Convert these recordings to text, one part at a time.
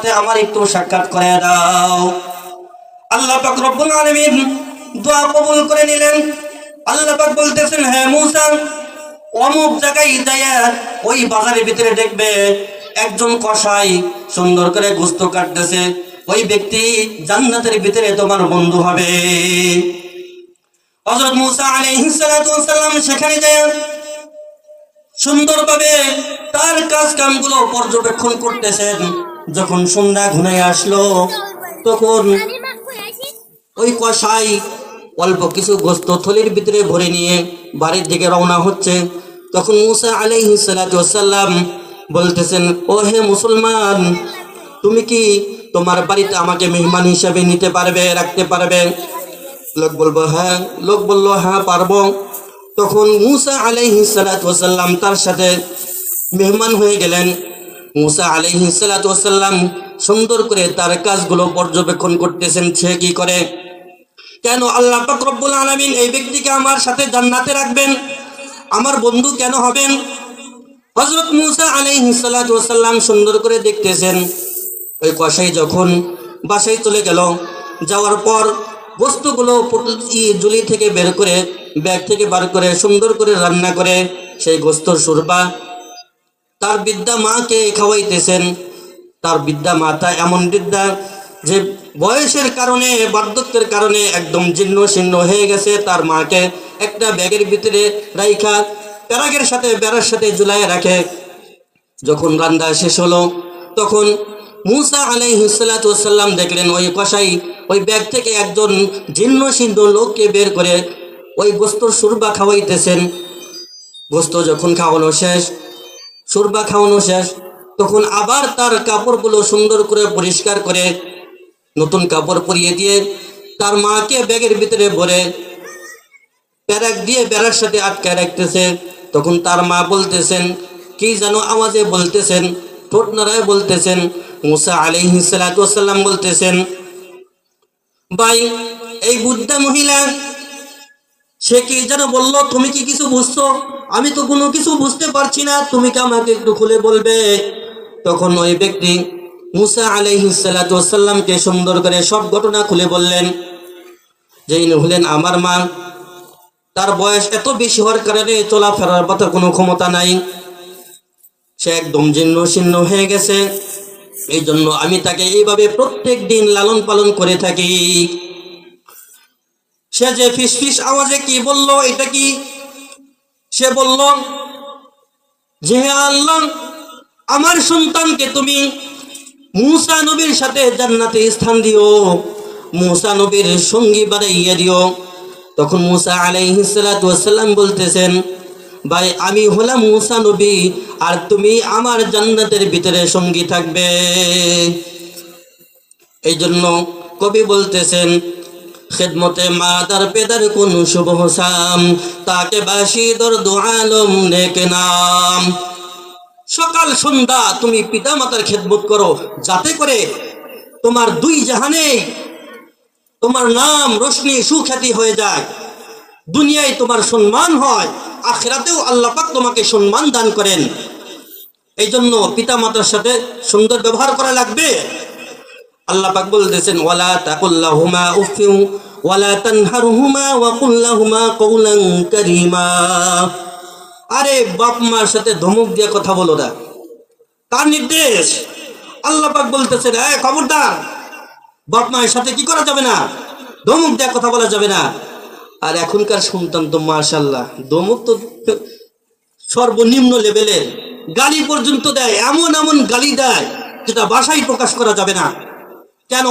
সাথে আমার একটু সাক্ষাৎ করে দাও। আল্লাহ পাক রব্বুল আলামিন দোয়া কবুল করে নিলেন। আল্লাহ পাক বলতেছেন, হ্যাঁ মূসা, অমুক জায়গায় যায়া ওই বাজারের ভিতরে দেখবে একজন কসাই সুন্দর করে গোশত কাটতেছে, ওই ব্যক্তি জান্নাতের ভিতরে তোমার বন্ধু হবে। হযরত মূসা আলাইহিস সালাতু ওয়াস সালাম সেখানে যায় সুন্দরভাবে তার কাজ কামগুলো পর্যবেক্ষণ করতেছেন। যখন সন্ধ্যা ঘনায় আসলো তখন ওই কসাই অল্প কিছু গোশত থলির ভিতরে ভরে নিয়ে বাড়ির দিকে রওনা হচ্ছে। তখন মূসা আলাইহিস সালাতু ওয়াস সালাম বলতেছেন, ও হে মুসলমান, তুমি কি তোমার বাড়িতে আমাকে মেহমান হিসেবে নিতে পারবে, রাখতে পারবে? লোক বলল হ্যাঁ পারবো। তখন মূসা আলাইহিস সালাতু ওয়াস সালাম তার সাথে মেহমান হয়ে গেলেন। মূসা আলাইহিস সালাতু ওয়াস সালাম সুন্দর করে তার কাজগুলো পর্যবেক্ষণ করতেছেন। সে কি করে, কেন আল্লাহ পাক রব্বুল আলামিন এই ব্যক্তিকে আমার সাথে জান্নাতে রাখবেন, আমার বন্ধু কেন হবেন? হযরত মূসা আলাইহিস সালাতু ওয়াস সালাম সুন্দর করে দেখতেছেন। ওই কসাই যখন বাসায় চলে গেল, যাওয়ার পর বস্তুগুলো জুলি থেকে বের করে, ব্যাগ থেকে বার করে সুন্দর করে রান্না করে সেই গোস্তর শোরবা তার বৃদ্ধা মাকে খাওয়াইতেছেন। তার বৃদ্ধা মাতা এমন বৃদ্ধা যে বয়সের কারণে, বার্ধক্যের কারণে একদম জীর্ণ শীর্ণ হয়ে গেছে। তার মাকে একটা ব্যাগের ভিতরে রাইখা বেড়ার সাথে ঝুলায় রাখে। যখন রান্না শেষ হলো তখন মূসা আলাইহিস সালাতু ওয়াস সালাম দেখলেন ওই কসাই ওই ব্যাগ থেকে একজন জীর্ণ শীর্ণ লোককে বের করে ওই গোস্তর শোরবা খাওয়াইতেছেন। গোস্ত যখন শোরবা খাওয়ানো শেষ, তখন আবার তার কাপড়গুলো সুন্দর করে পরিষ্কার করে নতুন কাপড় পরিয়ে দিয়ে তার মাকে ব্যাগের ভিতরে ভরে প্যারাক দিয়ে বেড়ার সাথে আটকায় রাখতেছে। তখন তার মা বলতেছেন, কি যেন আওয়াজে বলতেছেন, ঠোঁট নাড়ায় বলতেছেন। মূসা আলাইহিস সালাতু ওয়াস সালাম বলতেছেন, ভাই, এই বুদ্ধা মহিলা সে কি যেন বলল, তুমি কি কিছু বুঝছো? আমি তো কোনো কিছু বুঝতে পারছি না, তুমি কি আমাকে একটু খুলে বলবে? তখন ওই ব্যক্তি মূসা আলাইহিস সালাতু ওয়াস সালামকে সুন্দর করে সব ঘটনা খুলে বললেন। যে ইনি হলেন আমার মা। তার বয়স এত বেশি হওয়ার কারণে চলাফেরার পথে কোনো ক্ষমতা নাই, সে একদম জীর্ণ শীর্ণ হয়ে গেছে। এই জন্য আমি তাকে এইভাবে প্রত্যেক দিন লালন পালন করে থাকি। সে যে ফিসফিস আওয়াজে কি বলল, এটা কি? সে বলল যে হে আল্লাহ, আমার সন্তানকে তুমি মূসা নবীর সাথে জান্নাতে স্থান দিও, মূসা নবীর সঙ্গী বানাইয়া দিও। তখন মূসা আলাইহিস সালাতু ওয়াস সালাম বলতেছেন, ভাই, আমি হলাম মূসা নবী আর তুমি আমার জান্নাতের ভিতরে সঙ্গী থাকবে। এই জন্য কবি বলতেছেন, খেদমতে মাদার পেদার কোন শুভ সাম, তাকে বাসি দর্দ আলম নেক নাম। সকাল সন্ধ্যা তুমি পিতা মাতার খেদমত করো, যাতে করে তোমার দুই জাহানে তোমার নাম রোশনি সুখ্যাতি হয়ে যায়, দুনিয়ায় তোমার সম্মান হয়, আখিরাতেও আল্লাহ পাক তোমাকে সম্মান দান করেন। এই জন্য পিতা মাতার সাথে সুন্দর ব্যবহার করা লাগবে। আল্লাহ পাক বলতেছেন, ওয়ালা তাকুল্লাহুমা উফিউ ওয়ালা তানহারহুমা ওয়া কুল্লাহুমা কওলান কারীমা। আরে বাপ মার সাথে ধমক দিয়ে কথা বলো না, তার নির্দেশ। আল্লাহ পাক বলতেছেন, খবরদার, বাপ মায়ের সাথে কি করা যাবে না, ধমক দিয়ে কথা বলা যাবে না। আর এখনকার সন্তান তো মাশাআল্লাহ, ধমক তো সর্বনিম্ন লেভেলের, গালি পর্যন্ত দেয়, এমন এমন গালি দেয় যেটা ভাষায় প্রকাশ করা যাবে না। কেন?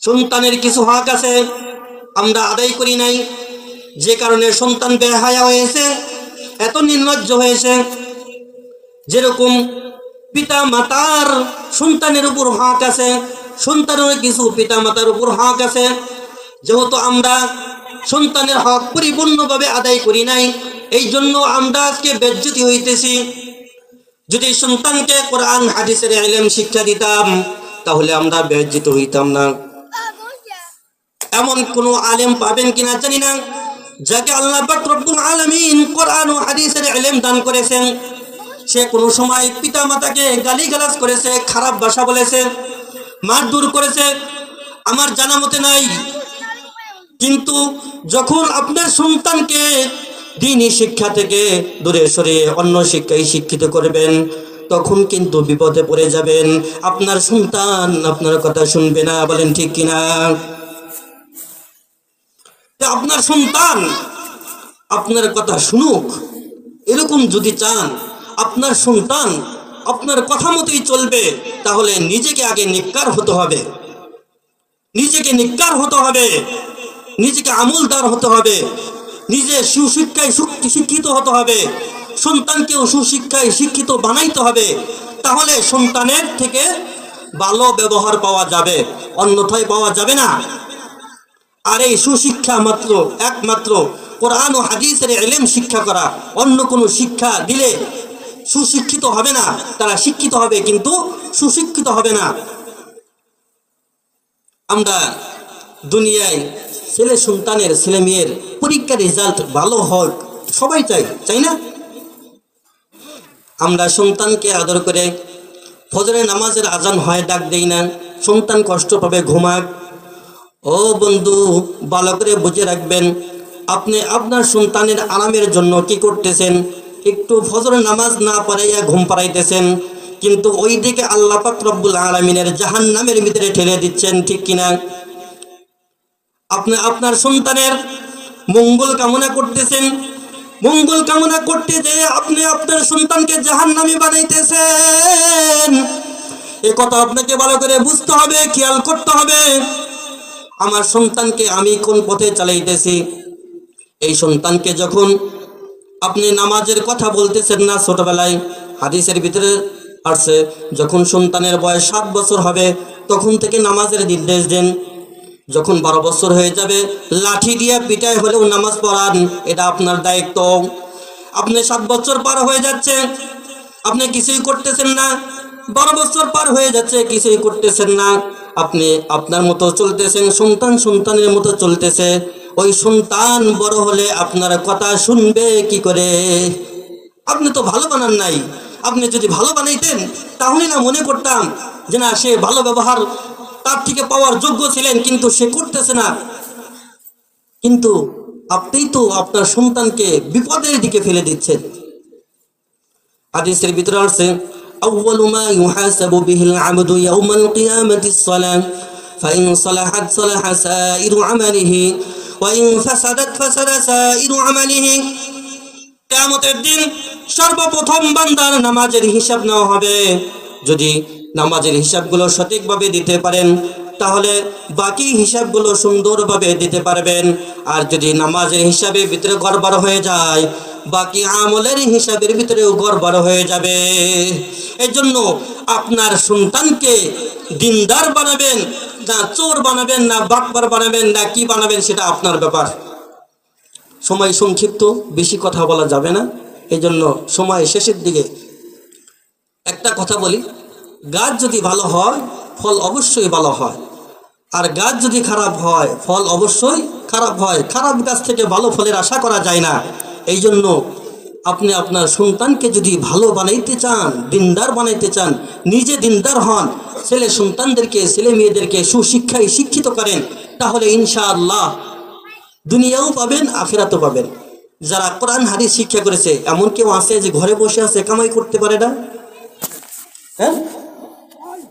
সন্তানের কিছু হক আছে আমরা আদায় করি নাই, যে কারণে সন্তান বেহায়া হয়েছে, এত নির্লজ্জ হয়েছে। যেরকম পিতা মাতার সন্তানের উপর হক আছে, সন্তানের কিছু পিতা মাতার উপর হক আছে। যেহেতু আমরা সন্তানের হক পরিপূর্ণভাবে আদায় করি নাই, এই জন্য আমরা আজকে বেজ্জতি হইতেছি। যদি সন্তানকে কোরআন হাদিসের ইলম শিক্ষা দিতাম, তাহলে আমরা বেজ্জিত হইতাম না। এমন কোন আলেম পাবেন কিনা জানি না, যাকে আল্লাহ পাক রব্বুল আলামিন কোরআন ও হাদিসের ইলম দান করেছেন, সে কোনো সময় পিতা মাতাকে গালিগালাজ করেছে, খারাপ ভাষা বলেছে, মারধর করেছে, আমার জানা মতে নাই। কিন্তু যখন আপনার সন্তানকে দ্বীনি শিক্ষা থেকে দূরে সরিয়ে অন্য শিক্ষায় শিক্ষিত করবেন, তখন কিন্তু বিপদে পড়ে যাবেন। আপনার সন্তান আপনার কথা শুনবে না, বলেন ঠিক কিনা? আপনার সন্তান আপনার কথা শুনুক, এরকম যদি চান, আপনার সন্তান আপনার কথা মতোই চলবে, তাহলে নিজেকে আগে নিকার হতে হবে, নিজেকে নিকার হতে হবে, নিজেকে আমলদার হতে হবে, নিজে সুশিক্ষায় শিক্ষিত হতে হবে, সন্তানকেও সুশিক্ষায় শিক্ষিত বানাইতে হবে। তাহলে সন্তানের থেকে ভালো ব্যবহার পাওয়া যাবে, অন্যথায় পাওয়া যাবে না। আর এই সুশিক্ষা মাত্র একমাত্র কোরআন ও হাদিসের ইলম শিক্ষা করা, অন্য কোনো শিক্ষা দিলে সুশিক্ষিত হবে না। তারা শিক্ষিত হবে কিন্তু সুশিক্ষিত হবে না। আমরা দুনিয়ায় ছেলে সন্তানের, ছেলে মেয়ের পরীক্ষার রেজাল্ট ভালো হোক সবাই চাই, চাই না? আমরা সন্তানকে আদর করে ফজরের নামাজের আজান হয় ডাক দেই না, সন্তান কষ্ট পাবে, ঘুমাক। ও বন্ধু, ভালো করে বুঝে রাখবেন, আপনি আপনার সন্তানের আরামের জন্য কি করতেছেন? একটু ফজরের নামাজ না পড়াইয়া ঘুম পাড়াইতেছেন, কিন্তু ওই দিকে আল্লাহ পাক রব্বুল আলামিনের জাহান্নামের ভিতরে ঠেলে দিচ্ছেন, ঠিক কিনা? আপনি আপনার সন্তানের মঙ্গল কামনা করতেছেন, মঙ্গল কামনা করতে যেয়ে আপনি আপনার সন্তানকে জাহান্নামী বানাইতেছেন। এ কথা আপনাকে ভালো করে বুঝতে হবে, খেয়াল করতে হবে। আমার সন্তানকে আমি কোন পথে চালাইতেছি? এই সন্তানকে যখন আপনি নামাজের কথা বলতেছেন না, ছোটবেলায় হাদিসের ভিতরে আসছে, যখন সন্তানের বয়স 7 বছর হবে তখন থেকে নামাজের নির্দেশ দেন। যখন 12 বছর হয়ে যাবে লাঠি দিয়ে পিটায় হলেও নামাজ পড়ান, এটা আপনার দায়িত্ব। আপনি 7 বছর পার হয়ে যাচ্ছে, আপনি কিছুই করতেছেন না, 12 বছর পার হয়ে যাচ্ছে, কিছুই করতেছেন না, আপনি আপনার মতো চলতেছেন, সন্তান সন্তানের মতো চলতেছে। ওই সন্তান বড় হলে আপনার কথা শুনবে কি করে? আপনি তো ভালো বানান নাই। আপনি যদি ভালো বানাইতেন তাহলে না মনে করতাম যে না, সে ভালো ব্যবহার তার থেকে পাওয়ার যোগ্য ছিলেন, কিন্তু সে করতেছে না। কিন্তু আপনি তো আপনার সন্তানকে বিপদের দিকে ফেলে দিচ্ছেন। হাদিসের ভিতরে আছে, আউয়ালু মা ইউহাসাবু বিহিল আবদু ইয়াউমাল কিয়ামাতিস সালাহ ফাইন সালাহাত সালাহা সাইরু আমালিহি ওয়া ইন ফাসাদাত ফাসাদা সাইরু আমালিহি। কিয়ামতের দিন সর্বপ্রথম বান্দার নামাজের হিসাব নেওয়া হবে। যদি নামাজের হিসাবগুলো সঠিকভাবে দিতে পারেন তাহলে বাকি হিসাবগুলো সুন্দরভাবে দিতে পারবেন। আর যদি নামাজের হিসাবের ভিতরে গড়বড় হয়ে যায়, বাকি আমলের হিসাবের ভিতরেও গড়বড় হয়ে যাবে। এই জন্য আপনার সন্তানকে দিনদার বানাবেন না চোর বানাবেন, না বাটপার বানাবেন, না কি বানাবেন, সেটা আপনার ব্যাপার। সময় সংক্ষিপ্ত, বেশি কথা বলা যাবে না, এই জন্য সময় শেষের দিকে একটা কথা বলি। গাছ যদি ভালো হয় ফল অবশ্যই ভালো হয়, আর গাছ যদি খারাপ হয় ফল অবশ্যই খারাপ হয়। খারাপ গাছ থেকে ভালো ফলের আশা করা যায় না। এই জন্য আপনি আপনার সন্তানকে যদি ভালো বানাইতে চান, দিনদার বানাইতে চান, নিজে দিনদার হন, ছেলে সন্তানদেরকে, ছেলে মেয়েদেরকে সুশিক্ষায় শিক্ষিত করেন, তাহলে ইনশাআল্লাহ দুনিয়াও পাবেন, আখিরাতও পাবেন। যারা কোরআন হাদিস শিক্ষা করেছে, এমন কেউ আছে যে ঘরে বসে আছে, কামাই করতে পারে না? হ্যাঁ?